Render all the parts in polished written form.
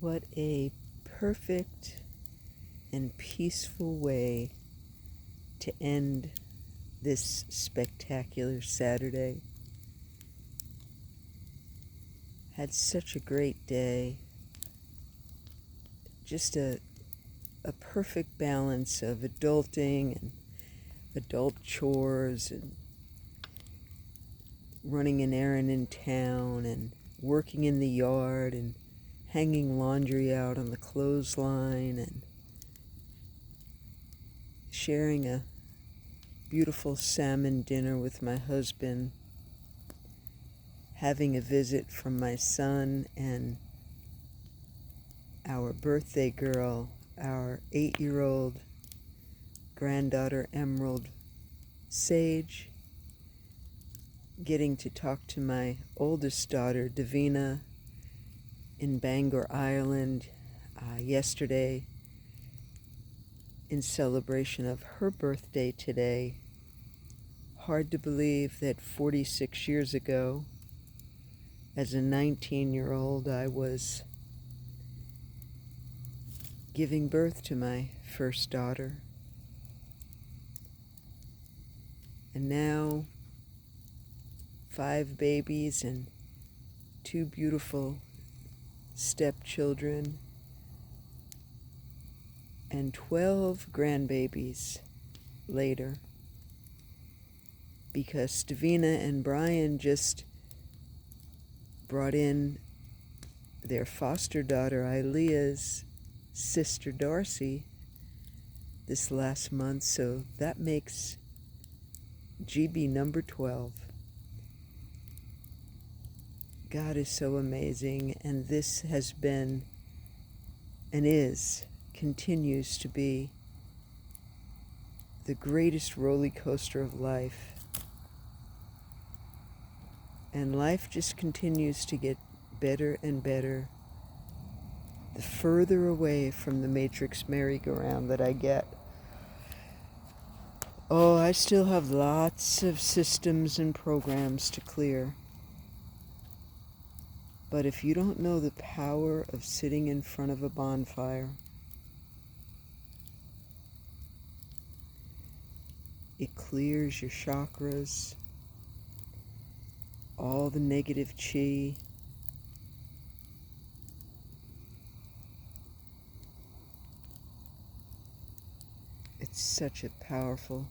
What a perfect and peaceful way to end this spectacular Saturday. Had such a great day. Just a perfect balance of adulting and adult chores and running an errand in town and working in the yard and hanging laundry out on the clothesline and sharing a beautiful salmon dinner with my husband, having a visit from my son and our birthday girl, our 8-year-old granddaughter Emerald Sage, getting to talk to my oldest daughter Davina in Bangor, Ireland yesterday in celebration of her birthday today. Hard to believe that 46 years ago, as a 19-year-old, I was giving birth to my first daughter. And now, 5 babies and 2 beautiful stepchildren and 12 grandbabies later, because Davina and Brian just brought in their foster daughter Ilea's sister Darcy this last month, so that makes GB number 12. God is so amazing, and this has been and continues to be the greatest roller coaster of life. And life just continues to get better and better the further away from the Matrix merry-go-round that I get. Oh, I still have lots of systems and programs to clear. But if you don't know the power of sitting in front of a bonfire, it clears your chakras, all the negative chi. It's such a powerful,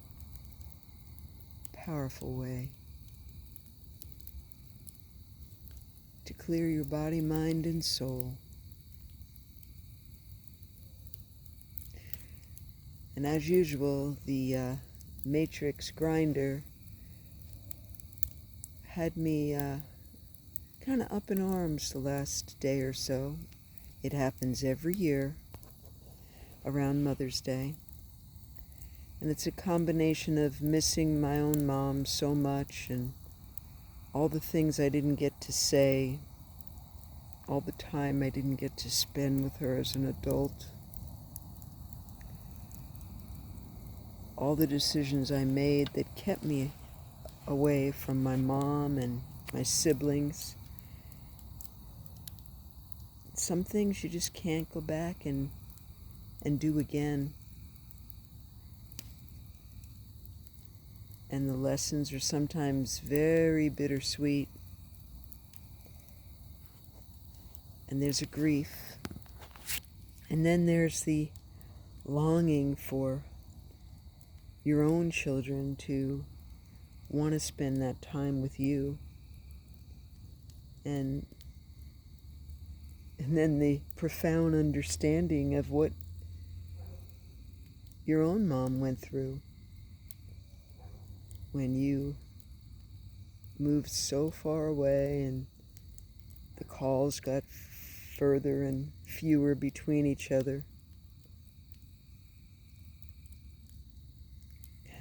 powerful way to clear your body, mind, and soul. And as usual, the Matrix grinder had me kind of up in arms the last day or so. It happens every year around Mother's Day. And it's a combination of missing my own mom so much and all the things I didn't get to say, all the time I didn't get to spend with her as an adult, all the decisions I made that kept me away from my mom and my siblings. Some things you just can't go back and do again. And the lessons are sometimes very bittersweet. And there's a grief. And then there's the longing for your own children to want to spend that time with you. And then the profound understanding of what your own mom went through when you moved so far away and the calls got further and fewer between each other.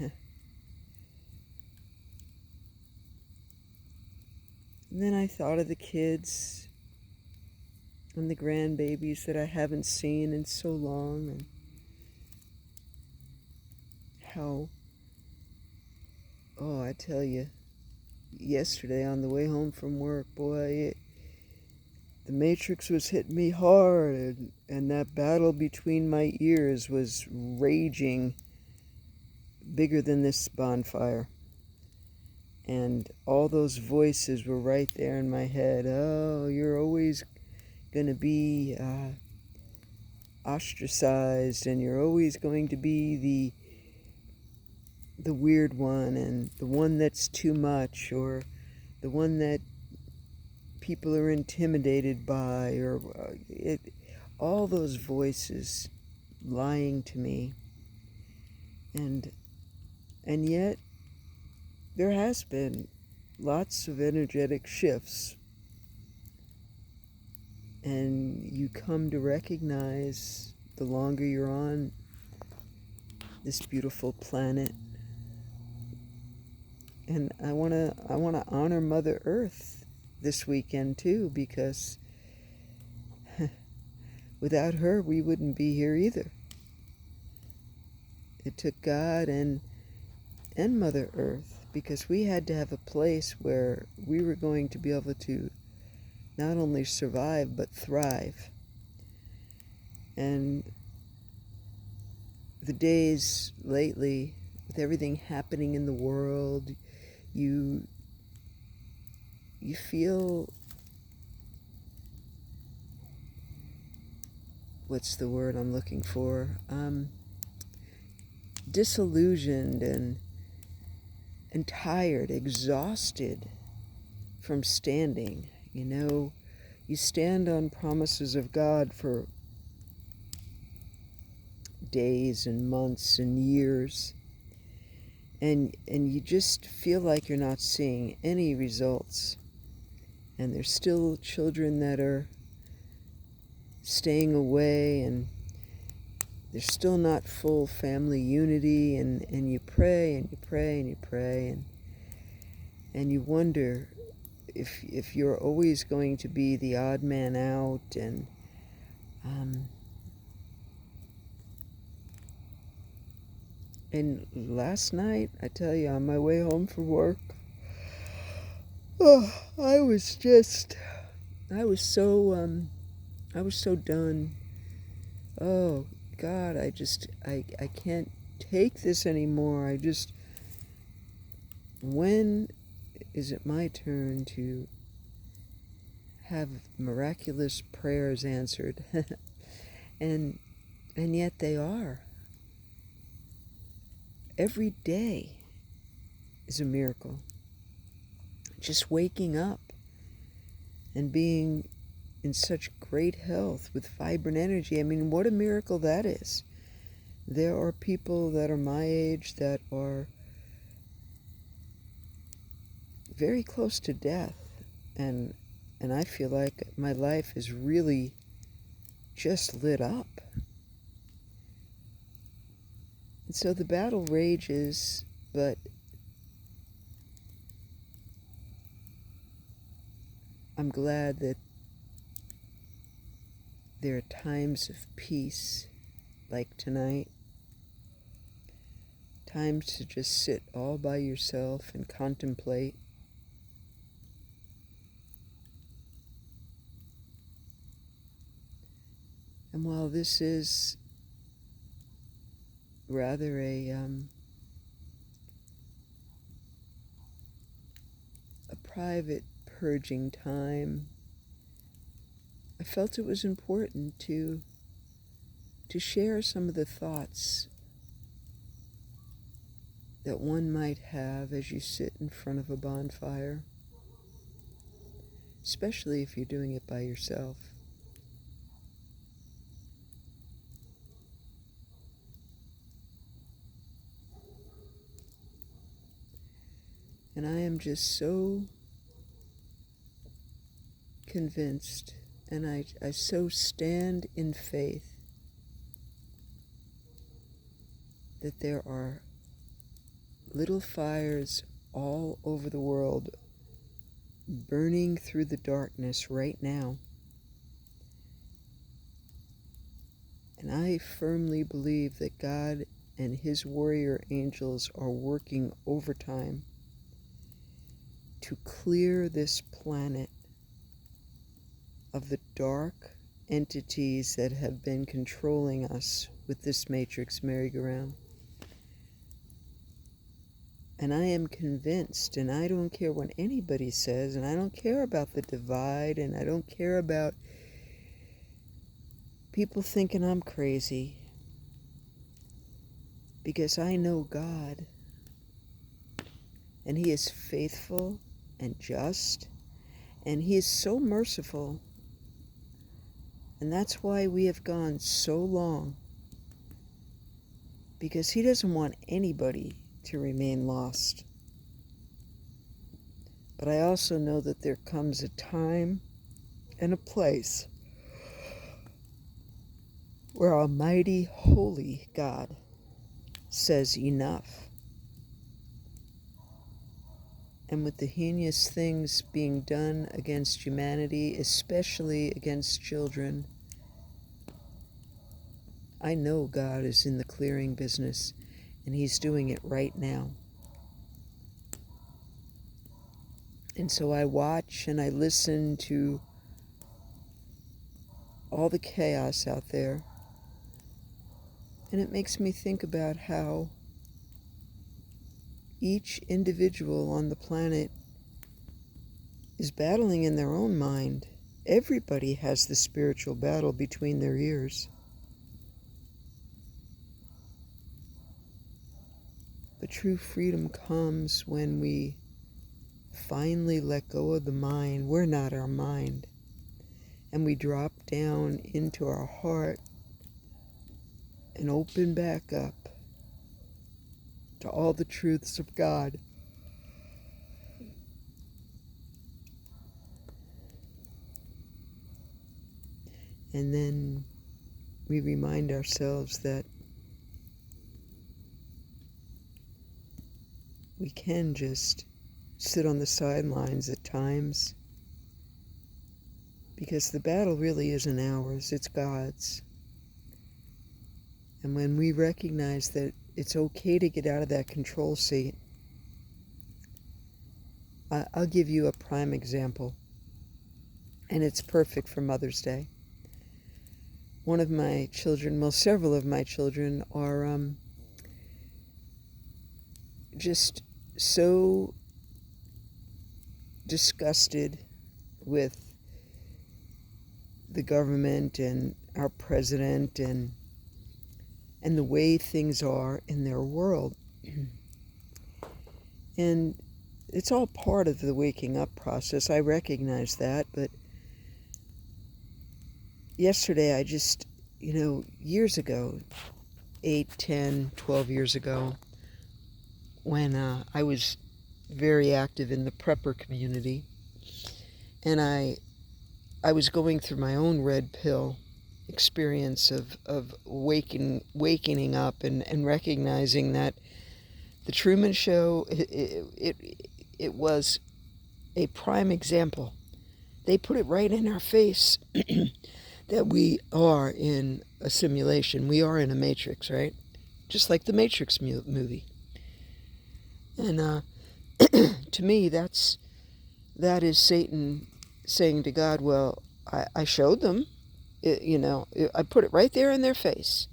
And then I thought of the kids and the grandbabies that I haven't seen in so long, and how, oh, I tell you, yesterday on the way home from work, boy, the Matrix was hitting me hard, and that battle between my ears was raging bigger than this bonfire. And all those voices were right there in my head. Oh, you're always going to be ostracized, and you're always going to be the weird one, and the one that's too much, or the one that people are intimidated by, or all those voices lying to me. And yet there has been lots of energetic shifts, and you come to recognize, the longer you're on this beautiful planet. And I want to honor Mother Earth this weekend too, because without her we wouldn't be here either. It took God and Mother Earth, because we had to have a place where we were going to be able to not only survive but thrive. And the days lately, with everything happening in the world, you feel, what's the word I'm looking for? Disillusioned and tired, exhausted from standing. You know, you stand on promises of God for days and months and years, and you just feel like you're not seeing any results. And there's still children that are staying away, and there's still not full family unity, and you pray and you pray and you pray, and you wonder if you're always going to be the odd man out. And last night, I tell you, on my way home from work, oh, I was so done. Oh God, I can't take this anymore. When is it my turn to have miraculous prayers answered? and yet they are. Every day is a miracle. Just waking up and being in such great health with vibrant energy. I mean, what a miracle that is. There are people that are my age that are very close to death, and I feel like my life is really just lit up. And so the battle rages, but I'm glad that there are times of peace, like tonight, times to just sit all by yourself and contemplate. And while this is rather a private purging time, I felt it was important to share some of the thoughts that one might have as you sit in front of a bonfire, especially if you're doing it by yourself. And I am just so convinced, and I so stand in faith that there are little fires all over the world burning through the darkness right now. And I firmly believe that God and His warrior angels are working overtime to clear this planet of the dark entities that have been controlling us with this matrix merry-go-round. And I am convinced, and I don't care what anybody says, and I don't care about the divide, and I don't care about people thinking I'm crazy, because I know God, and He is faithful and just, and He is so merciful, and that's why we have gone so long, because He doesn't want anybody to remain lost. But I also know that there comes a time and a place where Almighty Holy God says enough. And with the heinous things being done against humanity, especially against children, I know God is in the clearing business, and He's doing it right now. And so I watch and I listen to all the chaos out there, and it makes me think about how each individual on the planet is battling in their own mind. Everybody has the spiritual battle between their ears. But true freedom comes when we finally let go of the mind. We're not our mind. And we drop down into our heart and open back up to all the truths of God. And then we remind ourselves that we can just sit on the sidelines at times, because the battle really isn't ours, it's God's. And when we recognize that it's okay to get out of that control seat, I'll give you a prime example, and it's perfect for Mother's Day. One of my children, well, several of my children are just so disgusted with the government and our president and the way things are in their world. And it's all part of the waking up process. I recognize that, but yesterday I just, years ago, 8, 10, 12 years ago, when I was very active in the prepper community, and I was going through my own red pill experience of wakening up and recognizing that the Truman Show, it was a prime example. They put it right in our face that we are in a simulation. We are in a matrix, right? Just like the Matrix movie. And to me, that is Satan saying to God, well, I showed them, I put it right there in their face.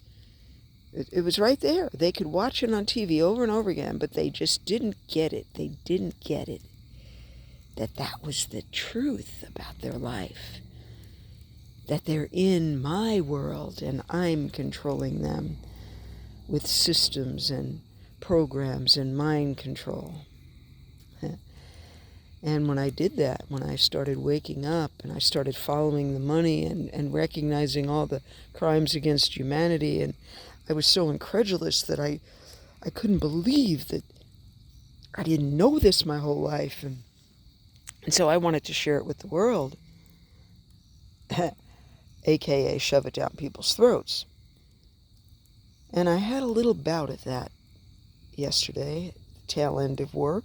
It was right there. They could watch it on TV over and over again, but they just didn't get it. They didn't get it. That was the truth about their life. That they're in my world and I'm controlling them with systems and programs and mind control. And when I did that, when I started waking up and I started following the money and recognizing all the crimes against humanity, and I was so incredulous that I couldn't believe that I didn't know this my whole life. And so I wanted to share it with the world, aka shove it down people's throats. And I had a little bout at that yesterday, tail end of work.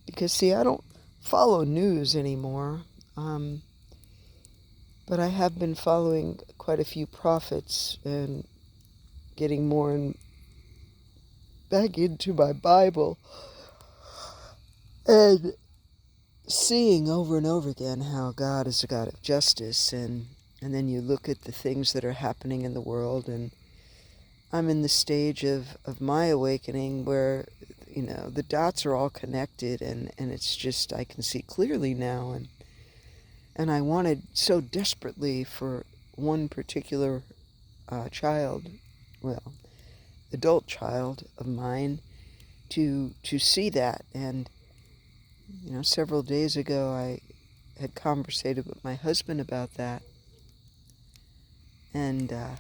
Because, see, I don't follow news anymore, but I have been following quite a few prophets and getting more and back into my Bible. And seeing over and over again how God is a God of justice, and then you look at the things that are happening in the world, and I'm in the stage of my awakening where, the dots are all connected, and it's just, I can see clearly now, and I wanted so desperately for one particular child, well, adult child of mine, to see that. And several days ago I had conversated with my husband about that, and I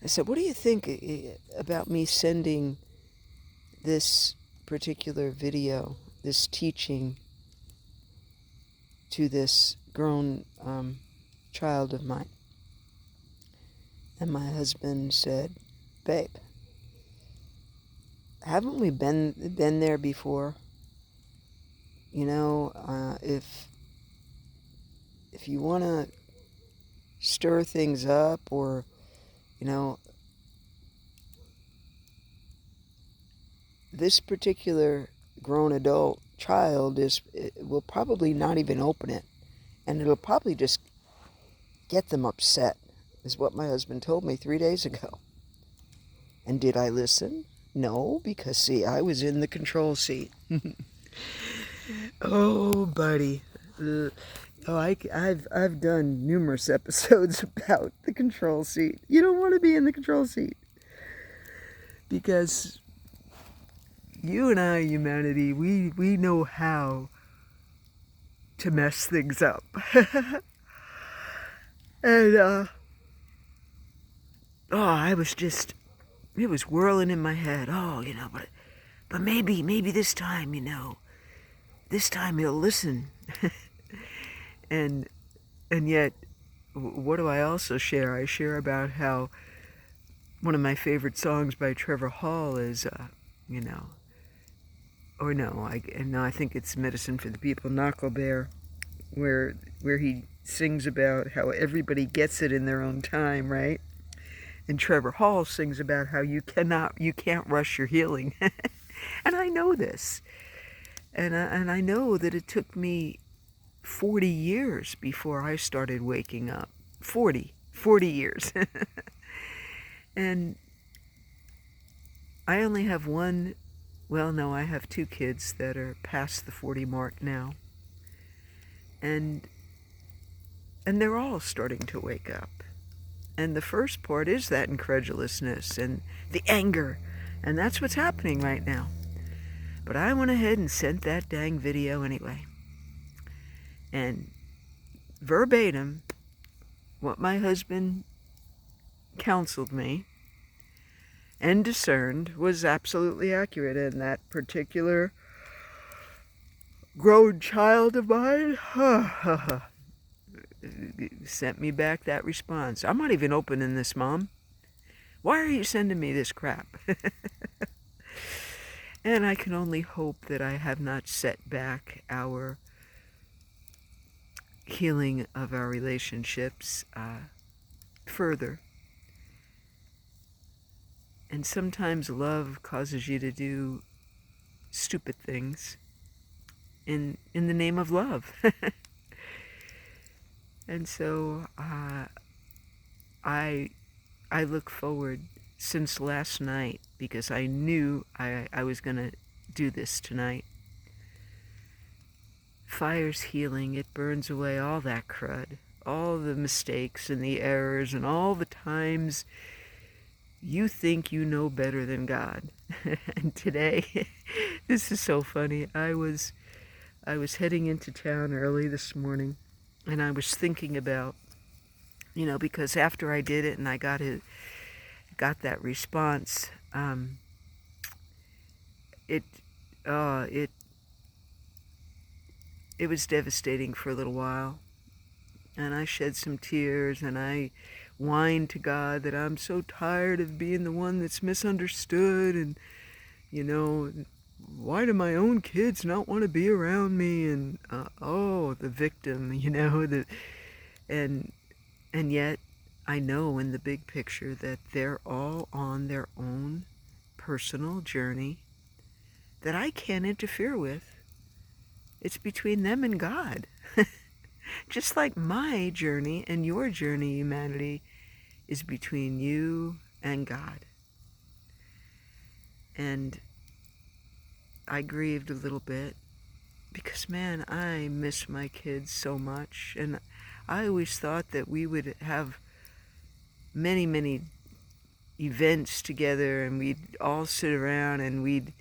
said, what do you think about me sending this particular video, this teaching, to this grown child of mine? And my husband said, babe, haven't we been there before? If you want to stir things up, or this particular grown adult child will probably not even open it, and it'll probably just get them upset, is what my husband told me 3 days ago. And did I listen? No, because see, I was in the control seat. Oh, buddy. I've done numerous episodes about the control seat. You don't want to be in the control seat, because you and I, humanity, we know how to mess things up. And I was just, it was whirling in my head. But maybe this time, this time he'll listen. and yet, what do I also share? I share about how one of my favorite songs by Trevor Hall is, I think it's Medicine for the People, Knuckle Bear, where he sings about how everybody gets it in their own time, right? And Trevor Hall sings about how you can't rush your healing. And I know this. And I know that it took me 40 years before I started waking up. 40 years. And I only have I have 2 kids that are past the 40 mark now. And they're all starting to wake up. And the first part is that incredulousness and the anger. And that's what's happening right now. But I went ahead and sent that dang video anyway. And verbatim, what my husband counseled me and discerned was absolutely accurate. And that particular grown child of mine sent me back that response. I'm not even opening this, Mom. Why are you sending me this crap? And I can only hope that I have not set back our healing of our relationships further. And sometimes love causes you to do stupid things in the name of love. And so I look forward since last night, because I knew I was going to do this tonight. Fire's healing. It burns away all that crud, all the mistakes and the errors and all the times you think you know better than God. And today, this is so funny. I was heading into town early this morning, and I was thinking about, because after I did it and I got that response, it was devastating for a little while, and I shed some tears, and I whined to God that I'm so tired of being the one that's misunderstood, and why do my own kids not want to be around me? And the victim, and yet I know in the big picture that they're all on their own personal journey. that I can't interfere with. It's between them and God. Just like my journey and your journey, humanity, is between you and God. And I grieved a little bit because, man, I miss my kids so much. And I always thought that we would have many, many events together and we'd all sit around and we'd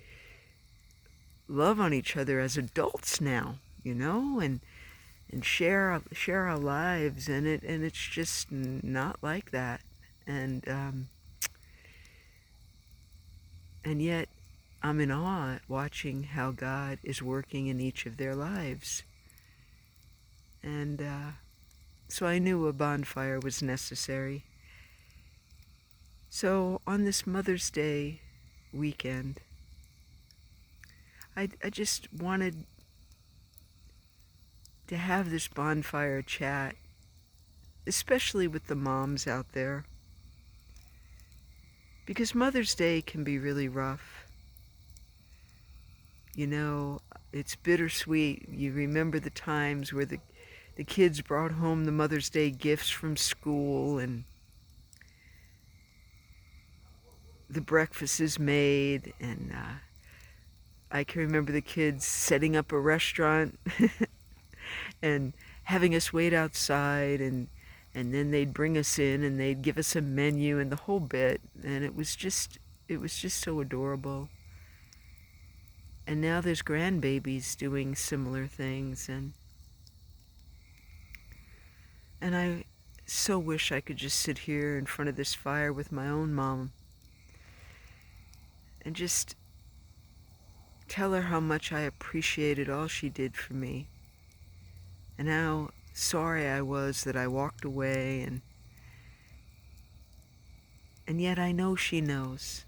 love on each other as adults now, and share our lives, and it's just not like that. And yet I'm in awe at watching how God is working in each of their lives. And so I knew a bonfire was necessary. So on this Mother's Day weekend, I just wanted to have this bonfire chat, especially with the moms out there, because Mother's Day can be really rough. It's bittersweet. You remember the times where the kids brought home the Mother's Day gifts from school, and the breakfast is made, and I can remember the kids setting up a restaurant and having us wait outside, and then they'd bring us in and they'd give us a menu and the whole bit, and it was just so adorable. And now there's grandbabies doing similar things, and I so wish I could just sit here in front of this fire with my own mom and just tell her how much I appreciated all she did for me, and how sorry I was that I walked away, and yet I know she knows,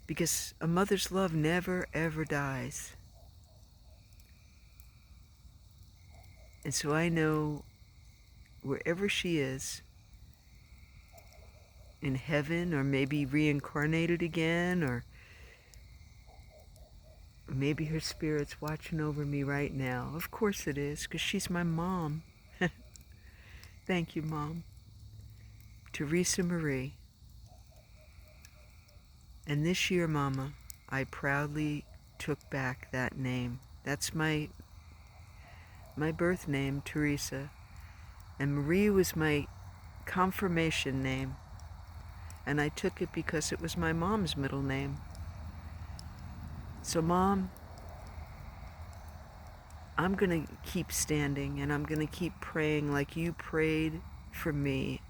because a mother's love never ever dies. And so I know wherever she is, in heaven, or maybe reincarnated again, or maybe her spirit's watching over me right now. Of course it is, because she's my mom. Thank you, Mom. Teresa Marie. And this year, Mama, I proudly took back that name. That's my birth name, Teresa. And Marie was my confirmation name. And I took it because it was my mom's middle name. So, Mom, I'm going to keep standing, and I'm going to keep praying like you prayed for me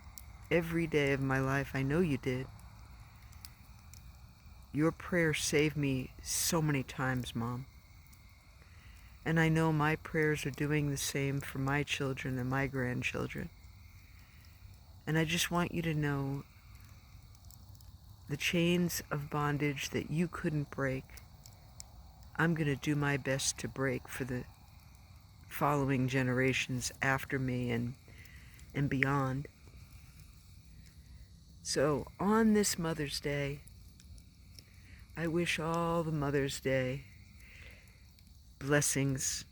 every day of my life. I know you did. Your prayer saved me so many times, Mom. And I know my prayers are doing the same for my children and my grandchildren. And I just want you to know the chains of bondage that you couldn't break, I'm going to do my best to break for the following generations after me and beyond. So on this Mother's Day, I wish all the Mother's Day blessings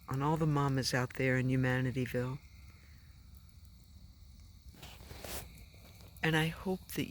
on all the mamas out there in Humanityville. And I hope that